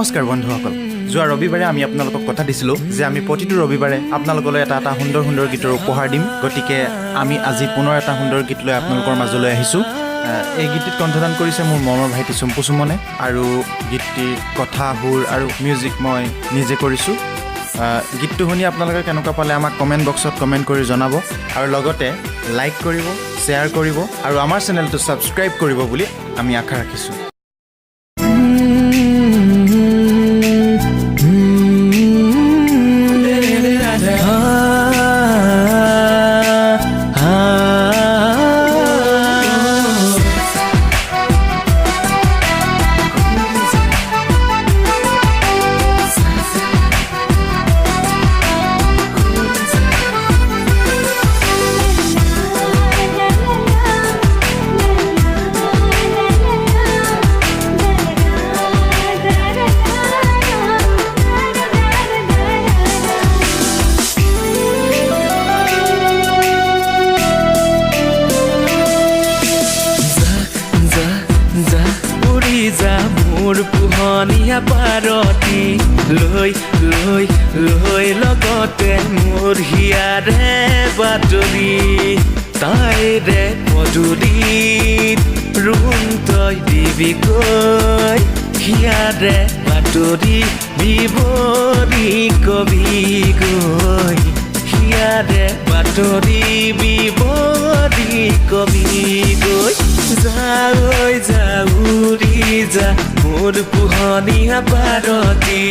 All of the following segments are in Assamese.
নমস্কাৰ বন্ধুসকল যোৱা ৰবিবাৰে আমি আপোনালোকক কথা দিছিলোঁ যে আমি প্ৰতিটো ৰবিবাৰে আপোনালোকলৈ এটা সুন্দৰ সুন্দৰ গীতৰ উপহাৰ দিম গতিকে আমি আজি পুনৰ এটা সুন্দৰ গীত লৈ আপোনালোকৰ মাজলৈ আহিছোঁ এই গীতটিত কণ্ঠদান কৰিছে মোৰ মৰমৰ ভাইটি চম্পু সুমনে আৰু গীতটিৰ কথা সুৰ আৰু মিউজিক মই নিজে কৰিছোঁ গীতটো শুনি আপোনালোকে কেনেকুৱা পালে আমাক কমেণ্ট বক্সত কমেণ্ট কৰি জনাব আৰু লগতে লাইক কৰিব শ্বেয়াৰ কৰিব আৰু আমাৰ চেনেলটো ছাবস্ক্ৰাইব কৰিব বুলি আমি আশা ৰাখিছোঁ মোৰ পোহনীয়া পাৰতি লৈ লৈ লৈ লগতে মোৰ হিয়াৰে বাতৰি তাইৰে পদূলিত ৰুম তই দিবি কৈ হিয়াৰে বাতৰি বিৱৰি কবি গৈ হিয়াৰে বাতৰি বিৱৰি কবি গৈ যাই যাউৰি যা মোৰ পোহনীয়া পাৰতি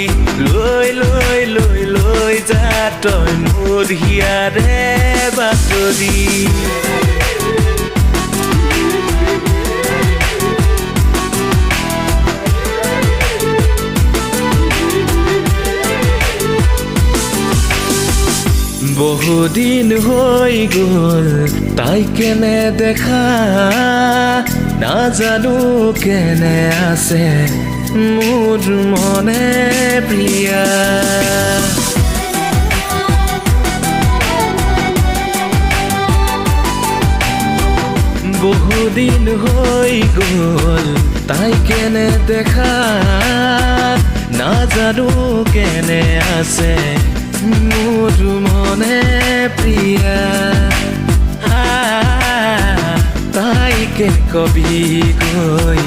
লৈ লৈ লৈ লৈ যা তই মোৰ হিয়াৰে বাতৰি বহুদিন হৈ গ'ল তাইকে নেদেখা নাজানো কেনে আছে মোৰ মনে প্ৰিয়া বহুদিন হৈ গ'ল তাইকে নেদেখা নাজানো কেনে আছে মোৰ মনে প্ৰিয়া তাইকে কবি গৈ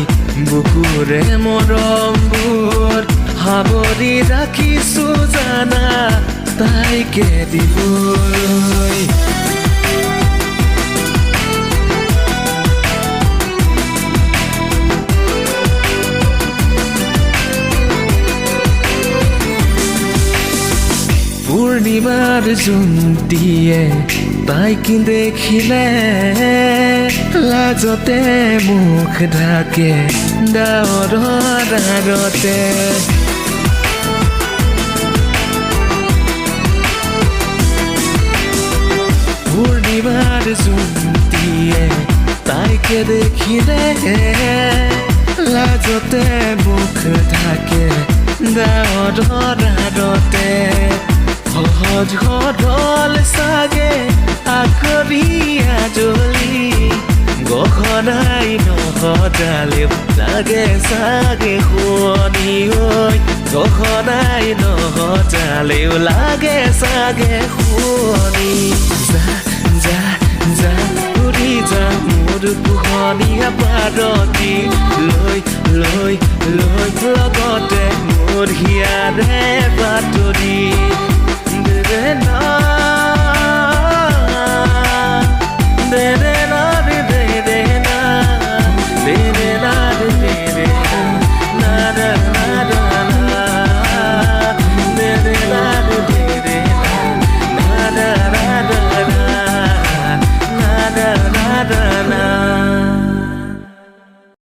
বুকুৰে মৰমবোৰ সাৱৰি ৰাখিছো জানা তাইকে দিবলৈ পূৰ্ণিমাৰ জোনটিয়ে তাইক দেখিলে লাজতে মুখ ঢাকে ডাৱৰৰ আৰতে পূৰ্ণিমাৰ জোনটিয়ে তাইক দেখিলে লাজতে মুখ ঢাকে ডাৱৰৰ আৰতে সহজ সৰল চাগে আকৰিয়া জ্বলি গহনাই নহজালেও লাগে চাগে শুৱনি ঐ গহনাই নহজালেও লাগে চাগে শুৱনি যা যা যা উৰি যা মোৰ পোহনীয়া পাৰতি লৈ লৈ লৈ লগতে মোৰ হিয়াৰে বাতৰি na de